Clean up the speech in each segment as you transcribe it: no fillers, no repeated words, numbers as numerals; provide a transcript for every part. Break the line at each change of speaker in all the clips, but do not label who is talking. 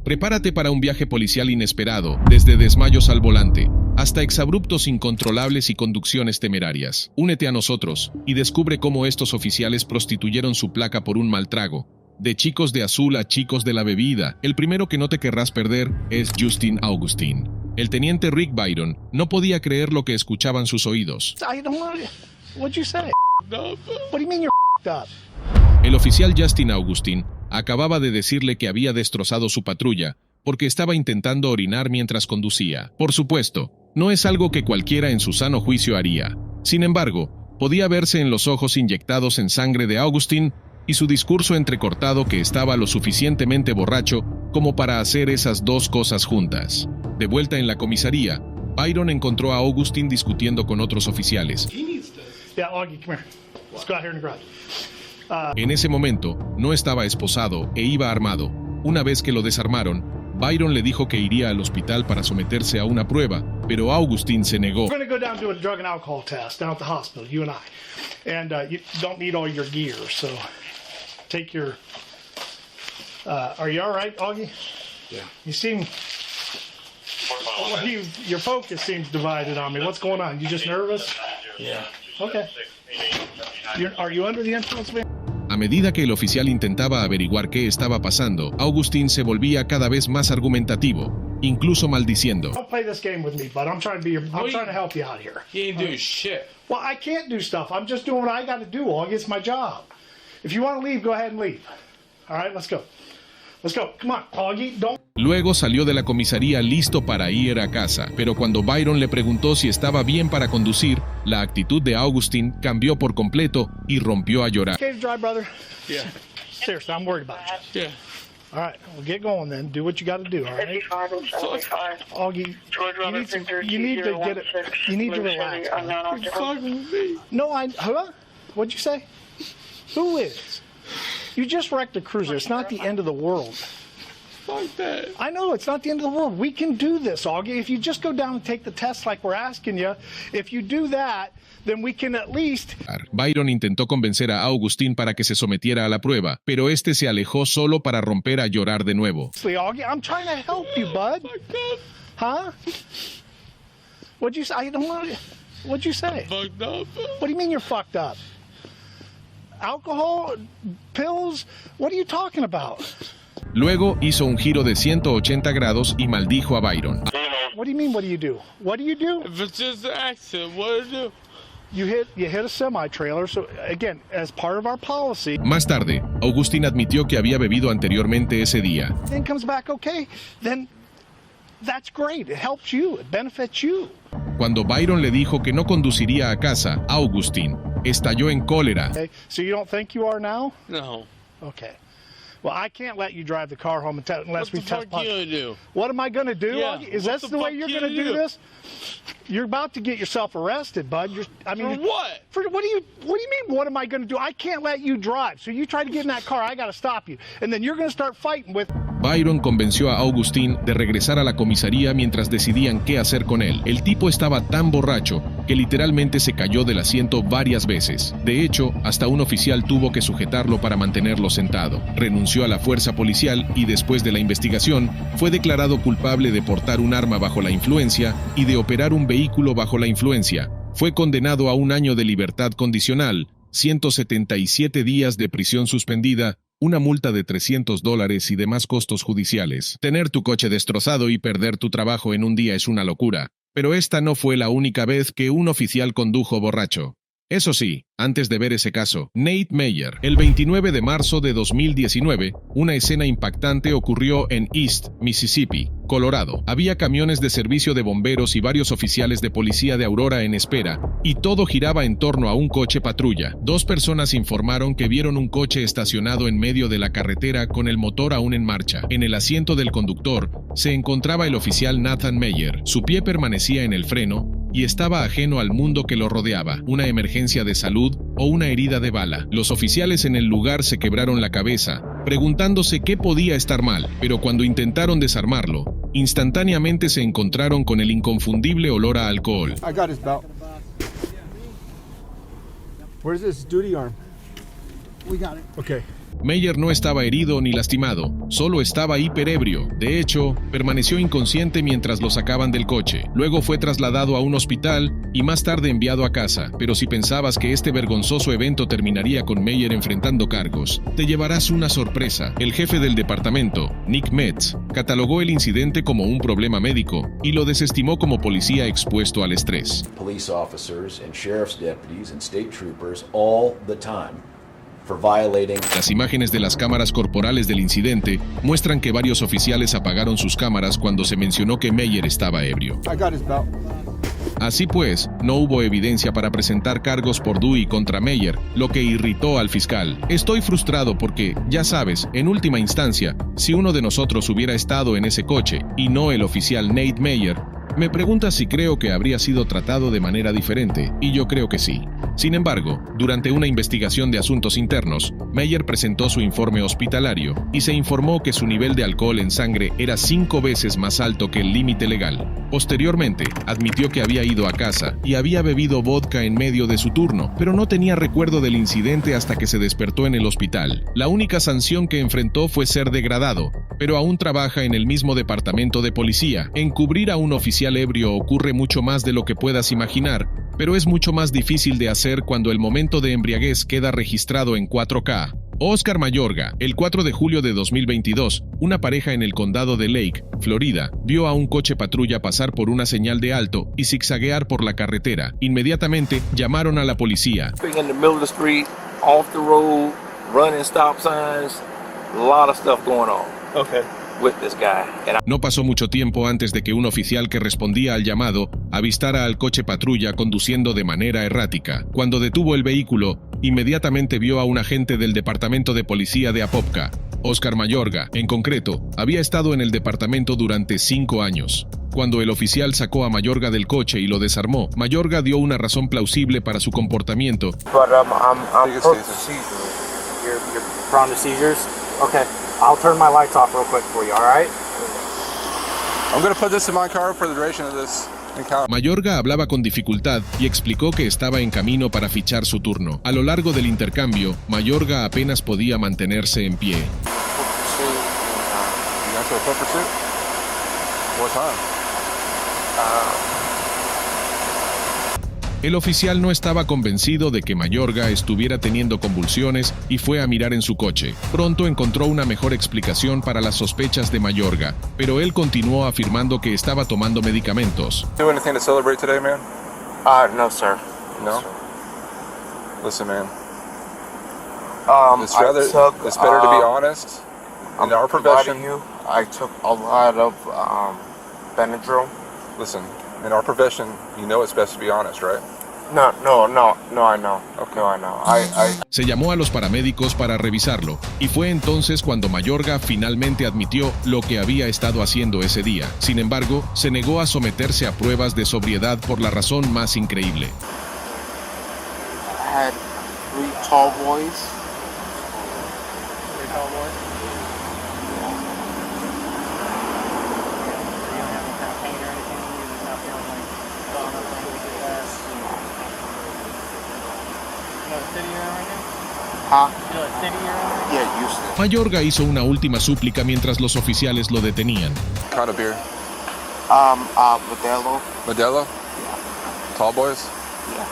Prepárate para un viaje policial inesperado, desde desmayos al volante, hasta exabruptos incontrolables y conducciones temerarias. Únete a nosotros y descubre cómo estos oficiales prostituyeron su placa por un mal trago. De chicos de azul a chicos de la bebida, el primero que no te querrás perder es Justin Augustin. El teniente Rick Byron no podía creer lo que escuchaban sus oídos. El oficial Justin Augustin acababa de decirle que había destrozado su patrulla porque estaba intentando orinar mientras conducía. Por supuesto, no es algo que cualquiera en su sano juicio haría. Sin embargo, podía verse en los ojos inyectados en sangre de Augustin y su discurso entrecortado que estaba lo suficientemente borracho como para hacer esas dos cosas juntas. De vuelta en la comisaría, Byron encontró a Augustin discutiendo con otros oficiales. En ese momento, no estaba esposado e iba armado. Una vez que lo desarmaron, Byron le dijo que iría al hospital para someterse a una prueba, pero Augustin se negó.
Are you all right, Augie?
Yeah.
You seem... your focus seems divided on me. What's going on? You just nervous?
Yeah.
Okay. Are you under the influence, man?
A medida que el oficial intentaba averiguar qué estaba pasando, Augustin se volvía cada vez más argumentativo, incluso maldiciendo.
Don't play this game with me, bud. I'm trying to help you out here.
You ain't doing shit.
Well, I can't do stuff. I'm just doing what I got to do, Augie. It's my job. If you want to leave, go ahead and leave. All right, let's go. Let's go. Come on, Augie. Don't...
Luego salió de la comisaría listo para ir a casa, pero cuando Byron le preguntó si estaba bien para conducir, la actitud de Augustin cambió por completo y rompió a llorar.
Okay to drive, brother?
Yeah.
Seriously, I'm worried about you.
Yeah.
All right, well, get going then. Do what you got to do, all right? Augie, you need to get it. You need to relax. No, huh? What'd you say? Who is? You just wrecked a cruiser. It's not the end of the world.
Fuck that.
I know, it's not the end of the world. We can do this, Augie. If you just go down and take the test like we're asking you, if you do that, then we can at least...
Byron intentó convencer a Augustin para que se sometiera a la prueba, pero este se alejó solo para romper a llorar de nuevo.
Augie, I'm trying to help you, bud. Huh? What'd you say? I don't want to... What'd you say?
Fucked up.
What do you mean you're fucked up? Alcohol? Pills? What are you talking about?
Luego hizo un giro de 180 grados y maldijo a Byron.
What do you mean, what do you do? What do you do?
If it's just an accident, what do you do?
You hit a semi-trailer, so again, as part of our policy...
Más tarde, Augustin admitió que había bebido anteriormente ese día.
Then comes back okay, then that's great. It helps you. It benefits you.
Cuando Byron le dijo que no conduciría a casa, Augustin estalló en cólera.
Okay, so you don't think you are now?
No.
Okay. Well, I can't let you drive the car home unless we test
What the fuck
positive.
you gonna do?
What am I going to do?
Yeah,
Is
what
that
the
the way
fuck
you're
you
going to
gonna
do
do?
this? You're about to get yourself arrested, bud.
For what?
What do you mean, what am I going to do? I can't let you drive. So you try to get in that car, I got to stop you. And then you're going to start fighting with...
Byron convenció a Augustin de regresar a la comisaría mientras decidían qué hacer con él. El tipo estaba tan borracho que literalmente se cayó del asiento varias veces. De hecho, hasta un oficial tuvo que sujetarlo para mantenerlo sentado. Renunció a la fuerza policial y después de la investigación, fue declarado culpable de portar un arma bajo la influencia y de operar un vehículo bajo la influencia. Fue condenado a 1 año de libertad condicional, 177 días de prisión suspendida, una multa de $300 y demás costos judiciales. Tener tu coche destrozado y perder tu trabajo en un día es una locura, pero esta no fue la única vez que un oficial condujo borracho. Eso sí, antes de ver ese caso, Nate Meyer, el 29 de marzo de 2019, una escena impactante ocurrió en East Mississippi, Colorado. Había camiones de servicio de bomberos y varios oficiales de policía de Aurora en espera, y todo giraba en torno a un coche patrulla. 2 personas informaron que vieron un coche estacionado en medio de la carretera con el motor aún en marcha. En el asiento del conductor se encontraba el oficial Nathan Meyer. Su pie permanecía en el freno y estaba ajeno al mundo que lo rodeaba, una emergencia de salud o una herida de bala. Los oficiales en el lugar se quebraron la cabeza, preguntándose qué podía estar mal, pero cuando intentaron desarmarlo, instantáneamente se encontraron con el inconfundible olor a alcohol.
I got his belt. Where's his duty arm?
We got it.
Okay.
Meyer no estaba herido ni lastimado, solo estaba hiperebrio. De hecho, permaneció inconsciente mientras lo sacaban del coche. Luego fue trasladado a un hospital y más tarde enviado a casa. Pero si pensabas que este vergonzoso evento terminaría con Meyer enfrentando cargos, te llevarás una sorpresa. El jefe del departamento, Nick Metz, catalogó el incidente como un problema médico y lo desestimó como policía expuesto al estrés.
Police officers and sheriff's deputies and state troopers all the time for violating.
Las imágenes de las cámaras corporales del incidente muestran que varios oficiales apagaron sus cámaras cuando se mencionó que Meyer estaba ebrio. Así pues, no hubo evidencia para presentar cargos por Dewey contra Meyer, lo que irritó al fiscal. Estoy frustrado porque, ya sabes, en última instancia, si uno de nosotros hubiera estado en ese coche y no el oficial Nate Meyer, me pregunta si creo que habría sido tratado de manera diferente, y yo creo que sí. Sin embargo, durante una investigación de asuntos internos, Meyer presentó su informe hospitalario y se informó que su nivel de alcohol en sangre era 5 veces más alto que el límite legal. Posteriormente, admitió que había ido a casa y había bebido vodka en medio de su turno, pero no tenía recuerdo del incidente hasta que se despertó en el hospital. La única sanción que enfrentó fue ser degradado, pero aún trabaja en el mismo departamento de policía. Encubrir a un oficial ebrio ocurre mucho más de lo que puedas imaginar, pero es mucho más difícil de hacer cuando el momento de embriaguez queda registrado en 4K. Oscar Mayorga, el 4 de julio de 2022, una pareja en el condado de Lake, Florida, vio a un coche patrulla pasar por una señal de alto y zigzaguear por la carretera. Inmediatamente llamaron a la policía.
In the middle of the street, off the road, running stop signs, a lot of stuff going on. Okay. With this guy.
No pasó mucho tiempo antes de que un oficial que respondía al llamado avistara al coche patrulla conduciendo de manera errática. Cuando detuvo el vehículo, inmediatamente vio a un agente del departamento de policía de Apopka. Oscar Mayorga, en concreto, había estado en el departamento durante 5 años. Cuando el oficial sacó a Mayorga del coche y lo desarmó, Mayorga dio una razón plausible para su comportamiento.
But I'm prone to seizures. You're prone to seizures? Okay. I'll turn my lights off real quick for you, all right?
I'm going to put this in my car for the duration of this encounter.
Mayorga hablaba con dificultad y explicó que estaba en camino para fichar su turno. A lo largo del intercambio, Mayorga apenas podía mantenerse en pie.
What time?
El oficial no estaba convencido de que Mayorga estuviera teniendo convulsiones y fue a mirar en su coche. Pronto encontró una mejor explicación para las sospechas de Mayorga, pero él continuó afirmando que estaba tomando medicamentos.
Do anything to celebrate today, man?
No, sir.
No? Listen, man.
It's
better to be honest. In our profession,
I took a lot of Benadryl.
Listen, in our profession, you know it's best to be honest, right?
No, I know.
Okay.
No, I know.
Se llamó a los paramédicos para revisarlo, y fue entonces cuando Mayorga finalmente admitió lo que había estado haciendo ese día. Sin embargo, se negó a someterse a pruebas de sobriedad por la razón más increíble.
I had 3 tall boys.
Mayorga hizo una última súplica mientras los oficiales lo detenían.
Kind of beer.
Modelo.
Modelo?
Yeah.
Tall boys?
Yeah.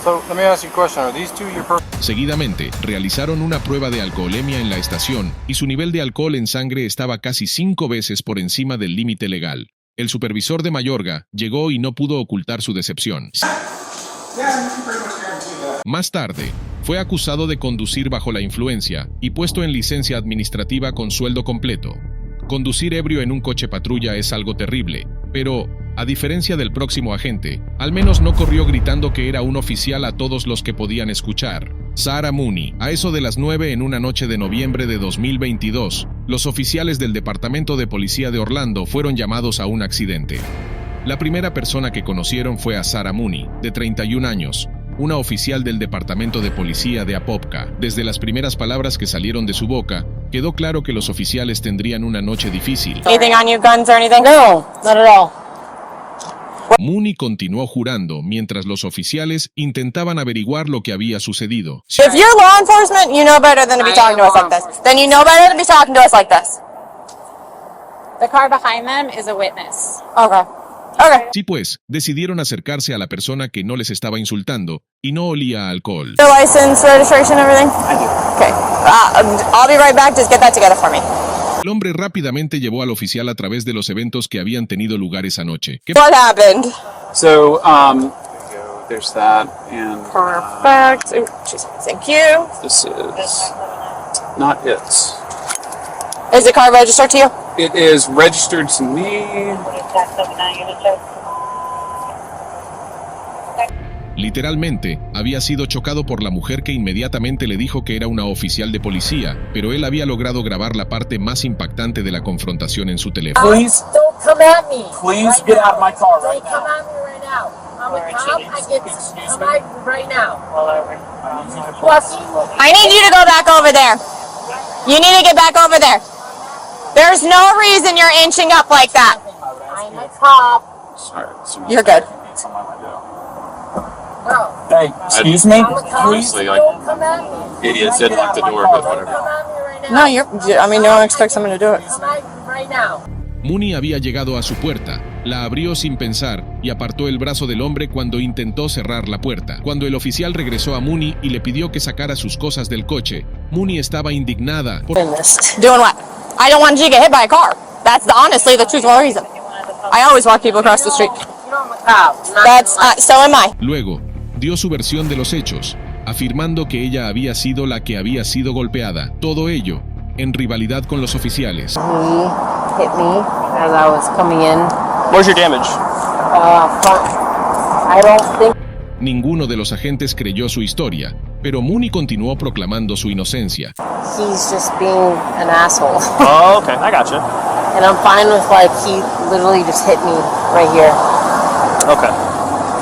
So, let me ask you a question. Are these two your
Seguidamente, realizaron una prueba de alcoholemia en la estación y su nivel de alcohol en sangre estaba casi 5 veces por encima del límite legal. El supervisor de Mayorga llegó y no pudo ocultar su decepción. Más tarde, fue acusado de conducir bajo la influencia y puesto en licencia administrativa con sueldo completo. Conducir ebrio en un coche patrulla es algo terrible, pero, a diferencia del próximo agente, al menos no corrió gritando que era un oficial a todos los que podían escuchar. Sarah Mooney, a eso de las 9 en una noche de noviembre de 2022, los oficiales del Departamento de Policía de Orlando fueron llamados a un accidente. La primera persona que conocieron fue a Sarah Mooney, de 31 años, una oficial del Departamento de Policía de Apopka. Desde las primeras palabras que salieron de su boca, quedó claro que los oficiales tendrían una noche difícil.
Anything on you, guns or anything? No, not at all.
Mooney continuó jurando mientras los oficiales intentaban averiguar lo que había sucedido.
If you're law enforcement, you know better than to be talking to us like this. Then you know better than to be talking to us like this.
The car behind them is a witness.
Okay. Okay.
Sí, pues, decidieron acercarse a la persona que no les estaba insultando y no olía a alcohol.
Your license, registration, everything? I do. Okay. I'll be right back. Just get that together for me.
El hombre rápidamente llevó al oficial a través de los eventos que habían tenido lugar esa noche.
What happened?
So, there's that, and
Perfect. Thank you.
this is not it.
Is the car registered to you?
It is registered to me.
Literalmente, había sido chocado por la mujer que inmediatamente le dijo que era una oficial de policía, pero él había logrado grabar la parte más impactante de la confrontación en su teléfono.
Please, don't come at me.
Please get out of my car right
Don't come
now.
at me right now. I'm a cop. I get come at me right now.
I need you to go back over there. You need to get back over there. There's no reason you're inching up like that.
I'm a cop.
Sorry,
You're good.
Bro,
Hey, excuse me?
I'm a cop. Don't come at me.
Idiots didn't lock the door, but whatever.
Come at me right now.
No, no one expects someone to do it.
Come at me right now.
Mooney había llegado a su puerta, la abrió sin pensar y apartó el brazo del hombre cuando intentó cerrar la puerta. Cuando el oficial regresó a Mooney y le pidió que sacara sus cosas del coche, Mooney estaba indignada por
Doing what? I don't want you to get hit by a car. That's honestly the truthful reason. I always walk people across the street.
You know I'm a cop.
That's so am I.
Luego, dio su versión de los hechos, afirmando que ella había sido la que había sido golpeada. Todo ello en rivalidad con los oficiales.
He hit me as I was coming in.
Where's your damage?
Front. I don't think.
Ninguno de los agentes creyó su historia, pero Mooney continuó proclamando su inocencia.
He's just being an asshole.
Oh, okay, I gotcha.
And I'm fine with like he literally just hit me right here.
Okay.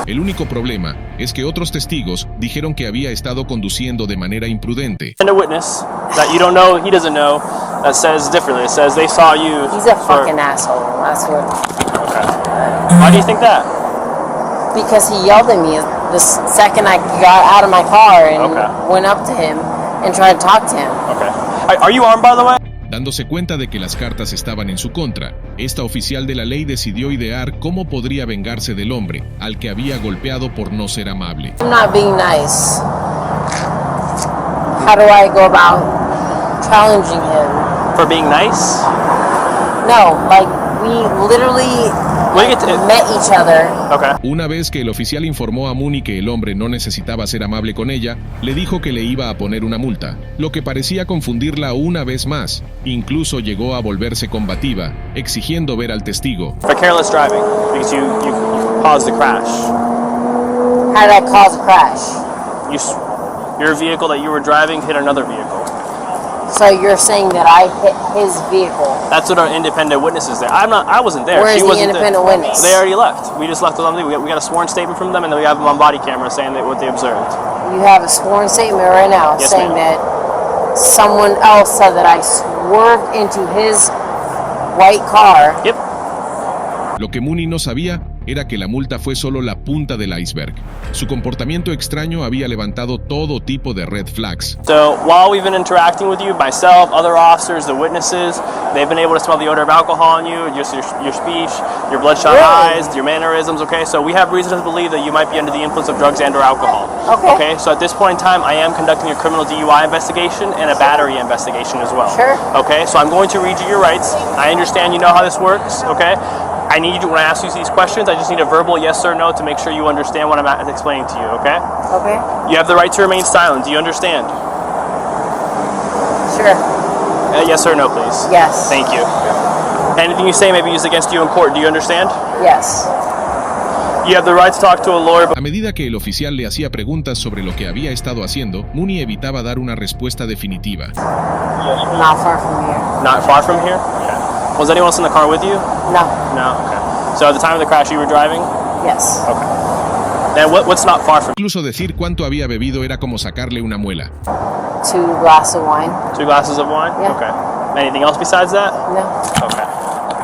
El único problema es que otros testigos dijeron que había estado conduciendo de manera imprudente.
And a witness that you don't know, he doesn't know, that says differently. It says they saw you.
He's a fucking asshole. That's what.
Okay. Why do you think that?
Because he yelled at me the second I got out of my car and went up to him and tried to talk to him.
Okay. Are you armed, by the way?
Dándose cuenta de que las cartas estaban en su contra, esta oficial de la ley decidió idear cómo podría vengarse del hombre, al que había golpeado por no ser amable.
I'm not being nice. How do I go about challenging him?
For being nice?
No, like we literally met each other.
Okay.
Una vez que el oficial informó a Mooney que el hombre no necesitaba ser amable con ella, le dijo que le iba a poner una multa, lo que parecía confundirla una vez más. Incluso llegó a volverse combativa, exigiendo ver al testigo.
For careless driving, because you caused the crash.
How did I cause a crash?
Your vehicle that you were driving hit another vehicle.
So you're saying that I hit his vehicle?
That's what our independent witness is there. I wasn't there.
Where's
she wasn't
the independent
there.
witness?
They already left. We just left it on. We got a sworn statement from them, and then we have them on body camera saying that what they observed.
You have a sworn statement right now saying that someone else said that I swerved into his white car.
Yep.
Lo que Mooney no sabía era que la multa fue solo la punta del iceberg. Su comportamiento extraño había levantado todo tipo de red flags.
So while we've been interacting with you, myself, other officers, the witnesses, they've been able to smell the odor of alcohol on you, just your speech, your bloodshot eyes, your mannerisms, okay? So we have reason to believe that you might be under the influence of drugs and or alcohol. Okay, so at this point in time, I am conducting a criminal DUI investigation and a battery investigation as well.
Sure.
Okay, so I'm going to read you your rights. I understand you know how this works, okay? I need you, when I ask you these questions, I just need a verbal yes or no to make sure you understand what I'm explaining to you, okay?
Okay.
You have the right to remain silent. Do you understand?
Sure.
Yes or no, please.
Yes.
Thank you. Anything you say may be used against you in court. Do you understand?
Yes.
You have the right to talk to a lawyer.
A medida que el oficial le hacía preguntas sobre lo que había estado haciendo, Mooney evitaba dar una respuesta definitiva.
Not far from here.
Not far from here? Okay. Was anyone else in the car with you?
No.
No? Okay. So at the time of the crash, you were driving?
Yes.
Okay. And what's not far from?
Incluso decir cuánto había bebido era como sacarle una muela.
2 glasses of wine.
2 glasses of wine?
Yeah.
Okay. Anything else besides that?
No.
Okay.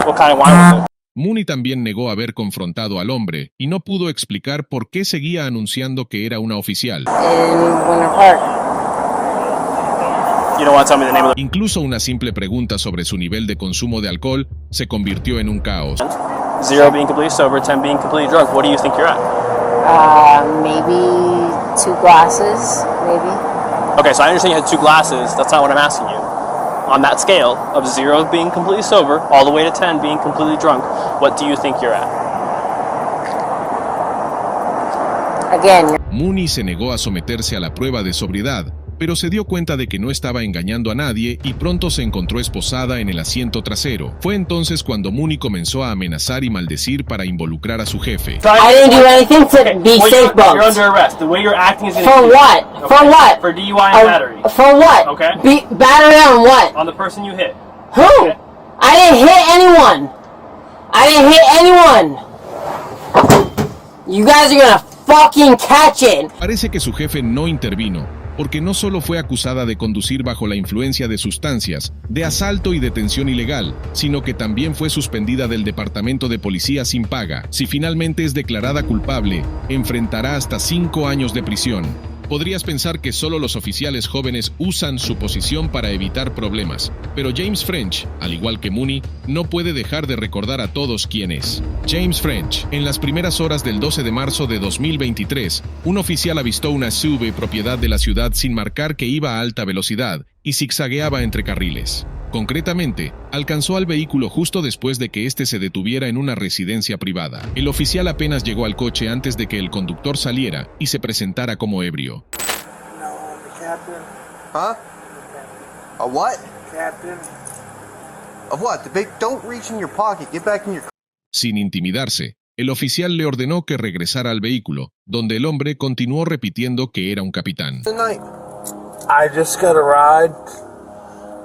What kind of wine was it?
Mooney también negó haber confrontado al hombre y no pudo explicar por qué seguía anunciando que era una oficial. Incluso una simple pregunta sobre su nivel de consumo de alcohol se convirtió en un caos.
0 being completely sober, 10 being completely drunk. What do you think you're at?
Maybe 2 glasses, maybe.
Okay, so I understand you had 2 glasses. That's not what I'm asking you. On that scale of 0 being completely sober, all the way to 10 being completely drunk, what do you think you're at?
Again.
Mooney se negó a someterse a la prueba de sobriedad, pero se dio cuenta de que no estaba engañando a nadie y pronto se encontró esposada en el asiento trasero. Fue entonces cuando Mooney comenzó a amenazar y maldecir para involucrar a su jefe.
I didn't do anything to be safe,
You're under arrest. The way you're acting is
For what?
Okay.
For what?
For DUI and battery.
For what?
Okay.
Battery on what?
On the person you hit.
Who?
Okay.
I didn't hit anyone. I didn't hit anyone. You guys are gonna fucking catch it.
Parece que su jefe no intervino, porque no solo fue acusada de conducir bajo la influencia de sustancias, de asalto y detención ilegal, sino que también fue suspendida del departamento de policía sin paga. Si finalmente es declarada culpable, enfrentará hasta 5 años de prisión. Podrías pensar que solo los oficiales jóvenes usan su posición para evitar problemas, pero James French, al igual que Mooney, no puede dejar de recordar a todos quién es. James French. En las primeras horas del 12 de marzo de 2023, un oficial avistó una SUV propiedad de la ciudad sin marcar que iba a alta velocidad y zigzagueaba entre carriles. Concretamente, alcanzó al vehículo justo después de que éste se detuviera en una residencia privada. El oficial apenas llegó al coche antes de que el conductor saliera y se presentara como ebrio.
Huh? A what? Captain. Of what? Don't reach in your pocket. Get back in your...
Sin intimidarse, el oficial le ordenó que regresara al vehículo, donde el hombre continuó repitiendo que era un capitán.
I just got a ride.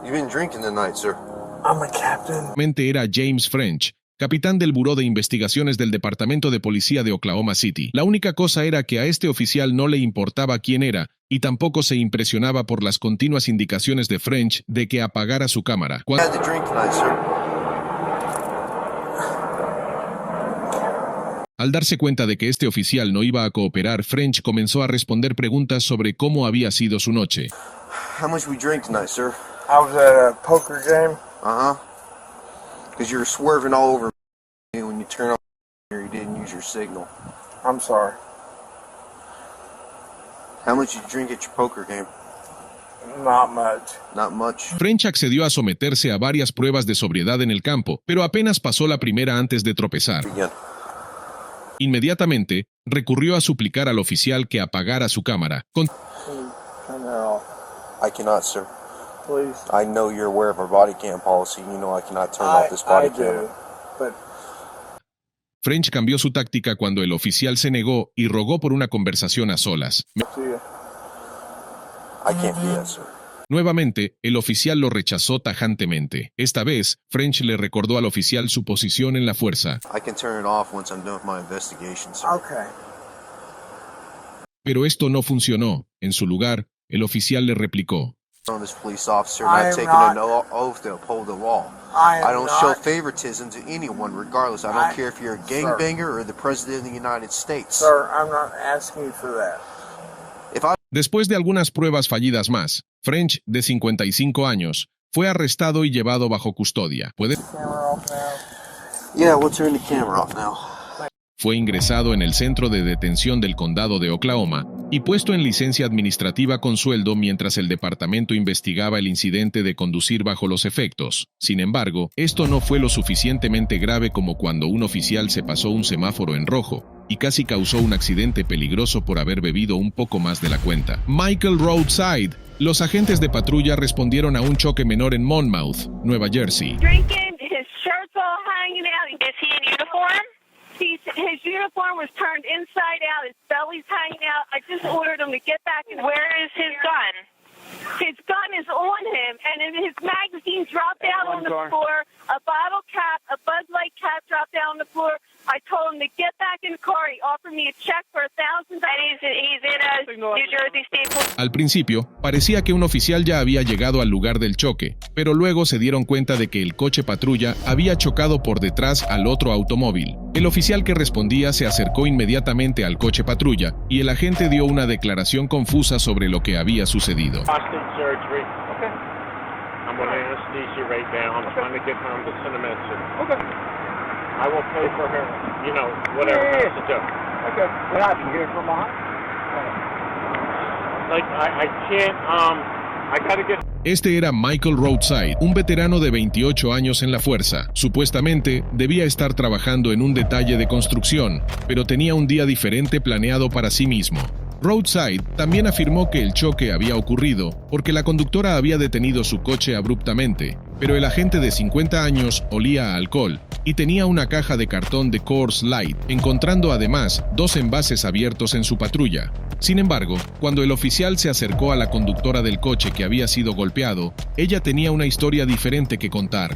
You've been drinking tonight, sir. I'm a captain.
Era James French, capitán del Buró de Investigaciones del Departamento de Policía de Oklahoma City. La única cosa era que a este oficial no le importaba quién era y tampoco se impresionaba por las continuas indicaciones de French de que apagara su cámara. Al darse cuenta de que este oficial no iba a cooperar, French comenzó a responder preguntas sobre cómo había sido su noche.
How much we drink tonight, sir?
I was at a poker game.
Because you were swerving all over me when you turned on here, you didn't use your signal.
I'm sorry.
How much did you drink at your poker game?
Not much.
Not much.
French accedió a someterse a varias pruebas de sobriedad en el campo, pero apenas pasó la primera antes de tropezar. Inmediatamente, recurrió a suplicar al oficial que apagara su cámara.
I cannot, sir.
Please.
I know you're aware of our body cam policy. You know I cannot turn off this body cam.
But...
French cambió su táctica cuando el oficial se negó y rogó por una conversación a solas.
I can't do that, sir.
Nuevamente, el oficial lo rechazó tajantemente. Esta vez, French le recordó al oficial su posición en la fuerza.
I can turn it off once I'm done with my investigation, sir.
Okay.
Pero esto no funcionó. En su lugar, el oficial le replicó.
On this police officer not taking an oath to uphold the law. I don't show favoritism to anyone, regardless. I don't care if you're a gangbanger or the president of the United States.
Sir, I'm not asking you for that.
Después de algunas pruebas fallidas más, French, de 55 años, fue arrestado y llevado bajo custodia.
Yeah, we'll turn the camera off now.
Fue ingresado en el centro de detención del condado de Oklahoma y puesto en licencia administrativa con sueldo mientras el departamento investigaba el incidente de conducir bajo los efectos. Sin embargo, esto no fue lo suficientemente grave como cuando un oficial se pasó un semáforo en rojo y casi causó un accidente peligroso por haber bebido un poco más de la cuenta. Michael Roadside. Los agentes de patrulla respondieron a un choque menor en Monmouth, Nueva Jersey.
Drinking, his shirt's all hanging out. Is he in uniform? His uniform was turned inside out. His belly's hanging out. I just ordered him to get back in.
Where is his gun?
His gun is on him, and his magazine dropped down on the floor. A bottle cap, a Bud Light cap dropped down on the floor. I told him to get back in the car. He offered me a check for $1,000.
And he's in a New Jersey State Police.
Al principio, parecía que un oficial ya había llegado al lugar del choque, pero luego se dieron cuenta de que el coche patrulla había chocado por detrás al otro automóvil. El oficial que respondía se acercó inmediatamente al coche patrulla y el agente dio una declaración confusa sobre lo que había sucedido. Este era Michael Roadside, un veterano de 28 años en la fuerza. Supuestamente, debía estar trabajando en un detalle de construcción, pero tenía un día diferente planeado para sí mismo. Roadside también afirmó que el choque había ocurrido porque la conductora había detenido su coche abruptamente, pero el agente de 50 años olía a alcohol y tenía una caja de cartón de Coors Light, encontrando además 2 envases abiertos en su patrulla. Sin embargo, cuando el oficial se acercó a la conductora del coche que había sido golpeado, ella tenía una historia diferente que contar.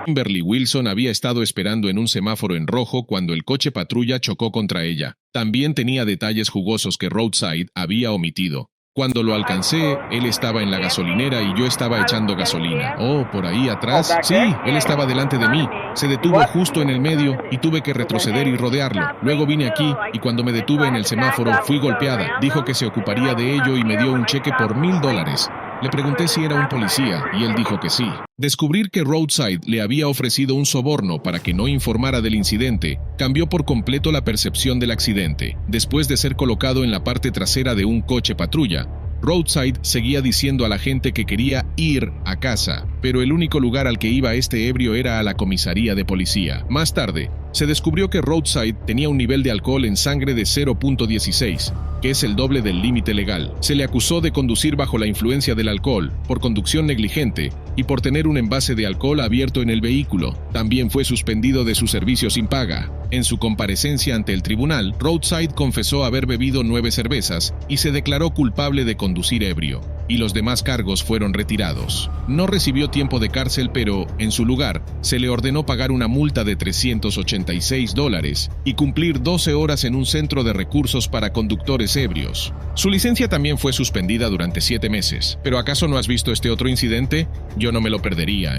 Kimberly Wilson había estado esperando en un semáforo en rojo cuando el coche patrulla chocó contra ella. También tenía detalles jugosos que Roadside había omitido. Cuando lo alcancé, él estaba en la gasolinera y yo estaba echando gasolina. Oh, ¿por ahí atrás? Sí, él estaba delante de mí. Se detuvo justo en el medio y tuve que retroceder y rodearlo. Luego vine aquí y cuando me detuve en el semáforo fui golpeada. Dijo que se ocuparía de ello y me dio un cheque por $1,000. Le pregunté si era un policía y él dijo que sí. Descubrir que Roadside le había ofrecido un soborno para que no informara del incidente cambió por completo la percepción del accidente. Después de ser colocado en la parte trasera de un coche patrulla, Roadside seguía diciendo a la gente que quería ir a casa, pero el único lugar al que iba este ebrio era a la comisaría de policía. Más tarde, se descubrió que Roadside tenía un nivel de alcohol en sangre de 0.16, que es el doble del límite legal. Se le acusó de conducir bajo la influencia del alcohol, por conducción negligente y por tener un envase de alcohol abierto en el vehículo. También fue suspendido de su servicio sin paga. En su comparecencia ante el tribunal, Roadside confesó haber bebido 9 cervezas y se declaró culpable de conducir ebrio, y los demás cargos fueron retirados. No recibió tiempo de cárcel, pero, en su lugar, se le ordenó pagar una multa de $386 y cumplir 12 horas en un centro de recursos para conductores ebrios. Su licencia también fue suspendida durante 7 meses. ¿Pero acaso no has visto este otro incidente? Yo no me lo perdería,